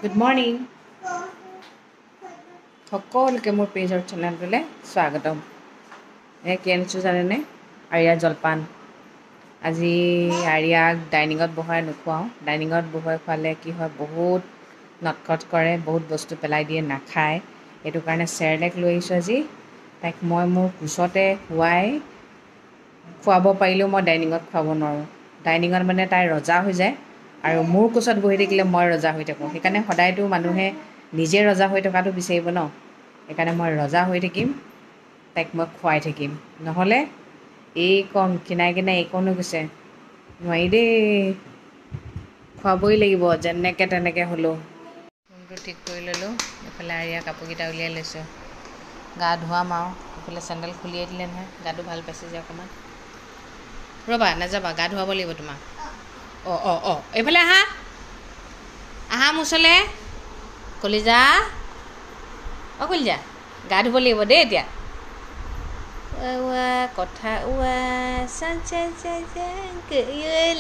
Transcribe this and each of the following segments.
Good morning সকলোকে মোৰ পেজৰ চেনেলটোলৈ স্বাগতম। কি আনিছোঁ জানেনে? আৰিয়াৰ জলপান। আজি আৰিয়াক ডাইনিঙত বহাই নোখোৱাওঁ। ডাইনিঙত বহাই খোৱালে কি হয়, বহুত নটখট কৰে, বহুত বস্তু পেলাই দিয়ে, নাখায়। সেইটো কাৰণে চেৰেলেক লৈ আহিছোঁ আজি। তাইক মই মোৰ কোচতে শুৱাই খুৱাব পাৰিলেও মই ডাইনিঙত খুৱাব নোৱাৰোঁ। ডাইনিঙত মানে তাই ৰজা হৈ যায়, আৰু মোৰ কোচত বহি থাকিলে মই ৰজা হৈ থাকোঁ। সেইকাৰণে সদায়তো মানুহে নিজে ৰজা হৈ থকাটো বিচাৰিব ন। সেইকাৰণে মই ৰজা হৈ থাকিম, তাইক মই খুৱাই থাকিম। নহ'লে এইকণ কিনাই কিনাই এইকণো গৈছে, নোৱাৰি দেই, খুৱাবই লাগিব যেনেকৈ তেনেকৈ হ'লেও। ৰুমটো ঠিক কৰি ল'লোঁ। এইফালে আৰিয়া কাপোৰকেইটা উলিয়াই লৈছোঁ, গা ধুৱাম আৰু। এইফালে চেণ্ডেল খুলিয়াই দিলে নহয়, গাটো ভাল পাইছে যে অকণমান। ৰ'বা, নাযাবা, গা ধুৱাব লাগিব তোমাক। অঁ এইফালে আহা, আহা মোৰ ওচৰলৈ। কলিজা, কলিজা, গা ধুব লাগিব দেই এতিয়া। কথা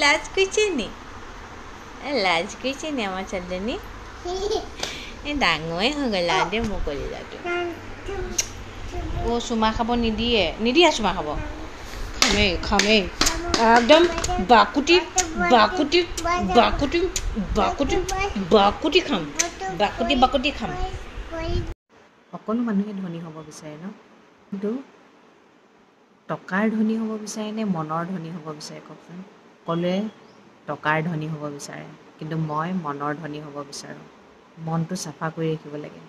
লাজ কৰিছে নি? লাজ কৰিছে নি আমাৰ ছোৱালীজনী? ডাঙৰে হৈ গ'ল আৰু দেই মোৰ কলিজাটো। চুমা খাব নিদিয়ে চুমা খাব। খামেই একদম বাকুটি খাম, বাকুটি খাম। সকলো মানুহে ধনী হ'ব বিচাৰে ন, কিন্তু টকাৰ ধনী হ'ব বিচাৰে নে মনৰ ধনী হ'ব বিচাৰে কওকচোন? সকলোৱে টকাৰ ধনী হ'ব বিচাৰে, কিন্তু মই মনৰ ধনী হ'ব বিচাৰোঁ। মনটো চাফা কৰি ৰাখিব লাগে,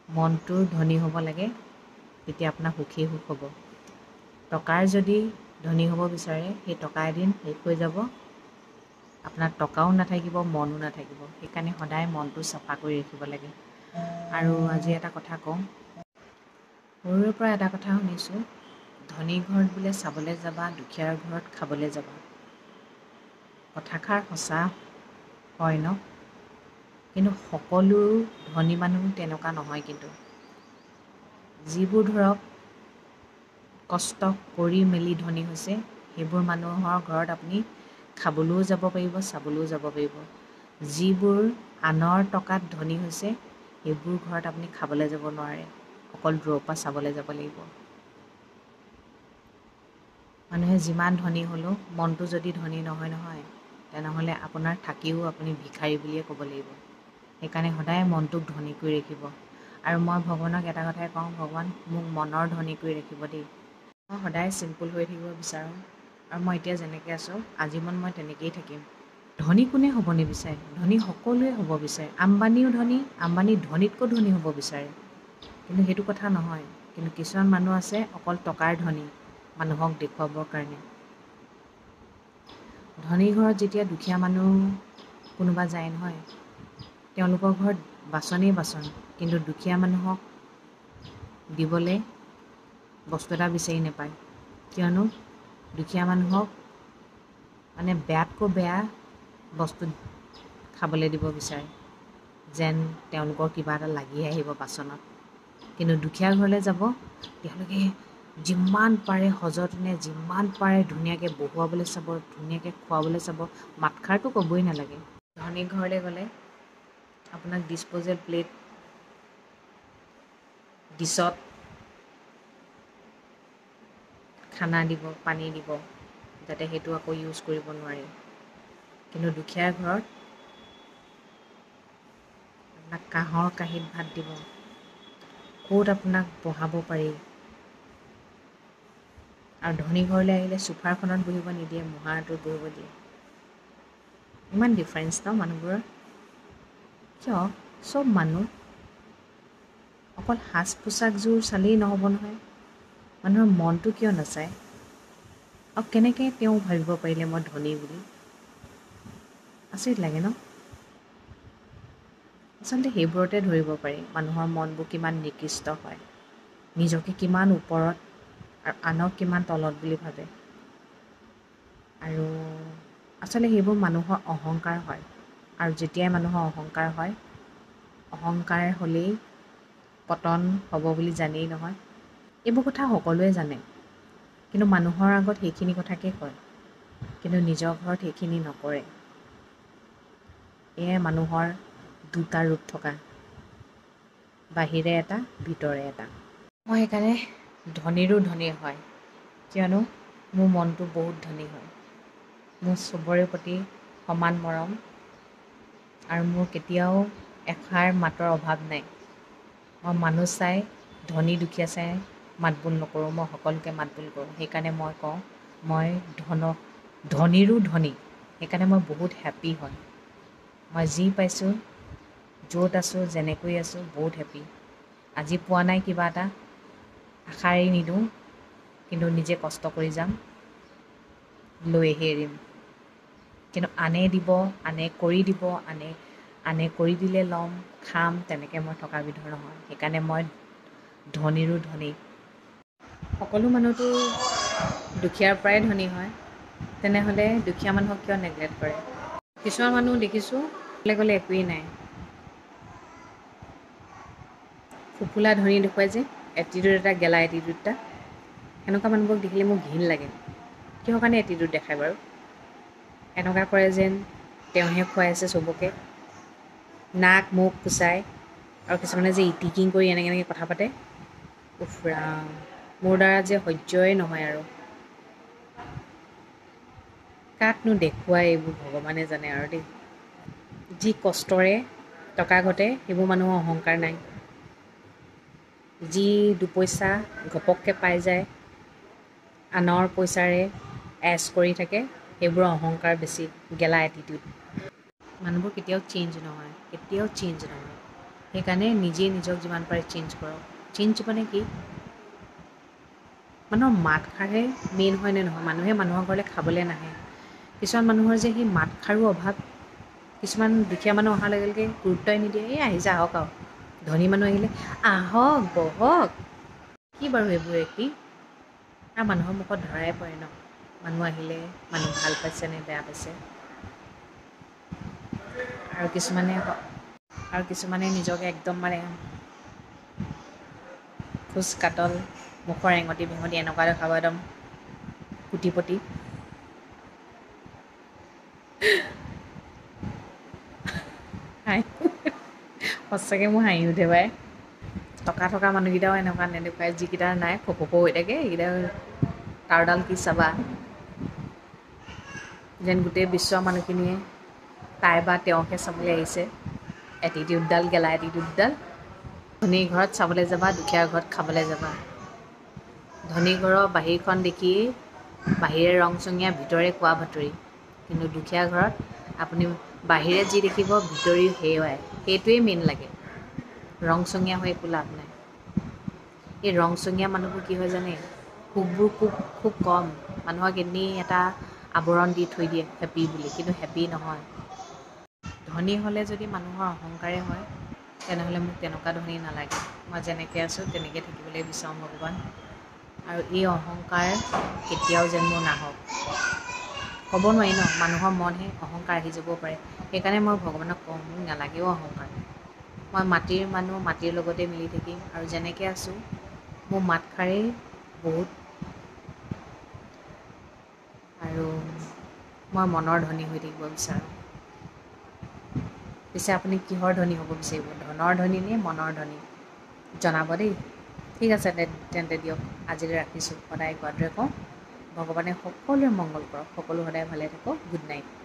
মনটো ধনী হ'ব লাগে, তেতিয়া আপোনাৰ সুখেই সুখ হ'ব। টকাৰ যদি ধনী হ'ব বিচাৰে, সেই টকা এদিন শেষ হৈ যাব, আপোনাৰ টকাও নাথাকিব, মনো নাথাকিব। সেইকাৰণে সদায় মনটো চাফা কৰি ৰাখিব লাগে। আৰু আজি এটা কথা কওঁ, সৰুৰে পৰা এটা কথা শুনিছোঁ, ধনী ঘৰত বোলে চাবলৈ যাবা, দুখীয়াৰ ঘৰত খাবলৈ যাবা। কথাষাৰ সঁচা হয় ন, কিন্তু সকলো ধনী মানুহ তেনেকুৱা নহয়। কিন্তু যিবোৰ ধৰক কষ্ট কৰি মেলি ধনী হৈছে, সেইবোৰ মানুহৰ ঘৰত আপুনি খাবলৈও যাব পাৰিব, চাবলৈও যাব পাৰিব। যিবোৰ আনৰ টকাত ধনী হৈছে, সেইবোৰ ঘৰত আপুনি খাবলৈ যাব নোৱাৰে, অকল দূৰৰ পৰা চাবলৈ যাব লাগিব। মানুহে যিমান ধনী হ'লেও মনটো যদি ধনী নহয়, তেনেহ'লে আপোনাৰ থাকিও আপুনি ভিখাৰী বুলিয়ে ক'ব লাগিব। সেইকাৰণে সদায় মনটোক ধনী কৰি ৰাখিব। আৰু মই ভগৱানক এটা কথাই কওঁ, ভগৱান মোক মনৰ ধনী কৰি ৰাখিব দেই। মই সদায় চিম্পুল হৈ থাকিব বিচাৰোঁ, আৰু মই এতিয়া যেনেকৈ আছোঁ আজীৱন মই তেনেকৈয়ে থাকিম। ধনী কোনে হ'ব নিবিচাৰে? ধনী সকলোৱে হ'ব বিচাৰে। আম্বানীও ধনী, আম্বানী ধনীতকৈ ধনী হ'ব বিচাৰে, কিন্তু সেইটো কথা নহয়। কিন্তু কিছুমান মানুহ আছে অকল টকাৰ ধনী, মানুহক দেখুৱাবৰ কাৰণে। ধনী ঘৰত যেতিয়া দুখীয়া মানুহ কোনোবা যায় নহয়, তেওঁলোকৰ ঘৰত বাচনেই বাচন, কিন্তু দুখীয়া মানুহক দিবলৈ বস্তু এটা বিচাৰি নাপায়। কিয়নো দুখীয়া মানুহক মানে বেয়াতকৈ বেয়া বস্তু খাবলৈ দিব বিচাৰে, যেন তেওঁলোকৰ কিবা এটা লাগি আহিব বাচনত। কিন্তু দুখীয়া ঘৰলৈ যাব, তেওঁলোকে যিমান পাৰে সযতনে, যিমান পাৰে ধুনীয়াকৈ বহুৱাবলৈ চাব, ধুনীয়াকৈ খুৱাবলৈ চাব, মাতষাৰটো ক'বই নালাগে। ধনী ঘৰলৈ গ'লে আপোনাক ডিছপ'জেল প্লেট, ডিছত খানা দিব, পানী দিব, যাতে সেইটো আকৌ ইউজ কৰিব নোৱাৰে। কিন্তু দুখীয়া ঘৰত আপোনাক কাঁহৰ কাঁহীত ভাত দিব, ক'ত আপোনাক বহাব পাৰি। আৰু ধনী ঘৰলৈ আহিলে চোফাৰখনত বহিব নিদিয়ে, মূঢ়াটোত বহিব দিয়ে। ইমান ডিফাৰেঞ্চ ন মানুহবোৰৰ? কিয়? চব মানুহ, অকল সাজ পোছাকযোৰ চালেই নহ'ব নহয়, মানুহৰ মনটো কিয় নাচায়? আৰু কেনেকৈ তেওঁ ভাবিব পাৰিলে মই ধনী বুলি? আচৰিত লাগে ন? আচলতে সেইবোৰতে ধৰিব পাৰি মানুহৰ মনবোৰ কিমান নিকৃষ্ট হয়, নিজকে কিমান ওপৰত আৰু আনক কিমান তলত বুলি ভাবে। আৰু আচলতে সেইবোৰ মানুহৰ অহংকাৰ হয়। আৰু যেতিয়াই মানুহৰ অহংকাৰ হয়, অহংকাৰ হ'লেই পতন হ'ব বুলি জানেই নহয়। এইবোৰ কথা সকলোৱে জানে, কিন্তু মানুহৰ আগত সেইখিনি কথাকে কয়, কিন্তু নিজৰ ঘৰত সেইখিনি নকৰে। এয়াই মানুহৰ দুটা ৰূপ থকা, বাহিৰে এটা ভিতৰে এটা। মই সেইকাৰণে ধনীৰো ধনী হয়, কিয়নো মোৰ মনটো বহুত ধনী হয়। মোৰ চবৰে প্ৰতি সমান মৰম আৰু মোৰ কেতিয়াও এষাৰ মাতৰ অভাৱ নাই। মই মানুহ চাই, ধনী দুখীয়া চাই মাতবোল নকৰোঁ, মই সকলোকে মাতবোল কৰোঁ। সেইকাৰণে মই কওঁ মই ধনীৰো ধনী, সেইকাৰণে মই বহুত হেপ্পী হয়। মই যি পাইছোঁ, য'ত আছোঁ, যেনেকৈ আছোঁ, বহুত হেপ্পী। আজি পোৱা নাই কিবা এটা, আশা এৰি নিদিওঁ, কিন্তু নিজে কষ্ট কৰি যাম, লৈহে এৰিম। কিন্তু আনে দিব, আনে কৰি দিব, আনে কৰি দিলে ল'ম, খাম, তেনেকৈ মই থকা বিধৰ নহয়। সেইকাৰণে মই ধনীৰো ধনী। সকলো মানুহতো দুখীয়াৰ পৰাই ধনী হয়, তেনেহ'লে দুখীয়া মানুহক কিয় নেগলেক্ট কৰে? কিছুমান মানুহ দেখিছোঁ গ'লে একোৱেই নাই, ফুপুলা ধনী দেখুৱাই যে, এটিটিউড এটা, গেলা এটিটিউড এটা, সেনেকুৱা মানুহবোৰক দেখিলে মোৰ ঘিণ লাগে। কিহৰ কাৰণে এটিটিউড দেখায় বাৰু? এনেকুৱা কৰে যেন তেওঁহে খুৱাই আছে চবকে, নাক মুখ কুচাই, আৰু কিছুমানে যে ইটিকিং কৰি এনেকৈ কথা পাতে, উফ ৰাম, মোৰ দ্বাৰা যে সহ্যই নহয় আৰু। কাকনো দেখুৱাই এইবোৰ ভগৱানে জানে আৰু দেই। যি কষ্টৰে টকা ঘটে সেইবোৰ মানুহৰ অহংকাৰ নাই। যি দুপইচা ঘপককৈ পাই যায়, আনৰ পইচাৰে এচ কৰি থাকে, সেইবোৰৰ অহংকাৰ বেছি, গেলা এটিটিউড। মানুহবোৰ কেতিয়াও চেঞ্জ নহয়, কেতিয়াও চেঞ্জ নহয়। সেইকাৰণে নিজেই নিজক যিমান পাৰে চেঞ্জ কৰক। চেঞ্জ মানে কি? মানুহৰ মাতষাৰহে মেইন হয়নে নহয়? মানুহে মানুহৰ ঘৰলৈ খাবলৈ নাহে। কিছুমান মানুহৰ যে সেই মাতষাৰো অভাৱ। কিছুমান দুখীয়া মানুহ অহাৰ লগে লগে গুৰুত্বই নিদিয়ে, এই আহিছে আহক আৰু। ধনী মানুহ আহিলে আহক বহক, কি বাৰু এইবোৰে কি? আৰু মানুহৰ মুখত ধৰাই পৰে ন, মানুহ আহিলে মানুহ ভাল পাইছে নে বেয়া পাইছে। আৰু কিছুমানে নিজকে একদম মানে খোজ কাতল, মুখৰ এঙুঠি ভেঙুঠি এনেকুৱা দেখাব, একদম কোটিপতি। সঁচাকৈ মোৰ হাঁহি উঠে পায়। টকা থকা মানুহকেইটাও এনেকুৱা নেদেখুৱাই, যিকেইটাৰ নাই ফপফপ হৈ থাকে, সেইকেইটা তাৰডাল কি চাবা, যেন গোটেই বিশ্বৰ মানুহখিনিয়ে তাই বা তেওঁকহে চাবলৈ আহিছে। এটিটিউডডাল, গেলা এটিটিউডডাল। ধনী ঘৰত চাবলৈ যাবা, দুখীয়া ঘৰত খাবলৈ যাবা। ধনী ঘৰৰ বাহিৰখন দেখি বাহিৰে ৰংচঙীয়া, ভিতৰে কোৱা ভাতুৰি। কিন্তু দুখীয়া ঘৰত আপুনি বাহিৰে যি দেখিব, ভিতৰি সেয়াই, সেইটোৱেই মেইন লাগে। ৰংচঙীয়া হৈ একো লাভ নাই। এই ৰংচঙীয়া মানুহবোৰ কি হয় জানে? সুখবোৰ খুব কম, মানুহক এনেই এটা আৱৰণ দি থৈ দিয়ে হেপ্পী বুলি, কিন্তু হেপ্পী নহয়। ধনী হ'লে যদি মানুহৰ অহংকাৰে হয়, তেনেহ'লে মোক তেনেকুৱা ধনী নালাগে। মই যেনেকৈ আছোঁ তেনেকৈ থাকিবলৈ বিচাৰোঁ ভগৱান। আৰু এই অহংকাৰ কেতিয়াও যেন মোৰ নাহক। ক'ব নোৱাৰি ন, মানুহৰ মনহে, অহংকাৰ আহি যাবও পাৰে। সেইকাৰণে মই ভগৱানক কওঁ, মোক নালাগেও অহংকাৰ। মই মাটিৰ মানুহ, মাটিৰ লগতে মিলি থাকিম, আৰু যেনেকৈ আছোঁ মোৰ মাতষাৰেই বহুত। আৰু মই মনৰ ধনী হৈ থাকিব বিচাৰোঁ। পিছে আপুনি কিহৰ ধনী হ'ব বিচাৰিব? ধনৰ ধনী নে মনৰ ধনী? জনাব দেই। ঠিক আছে তেন্তে দিয়ক, আজিলৈ ৰাখিছোঁ। সদায় কোৱাটোৱে কওঁ, ভগৱানে সকলোৰে মংগল কৰক, সকলো সদায় ভালে থাকক। Good night.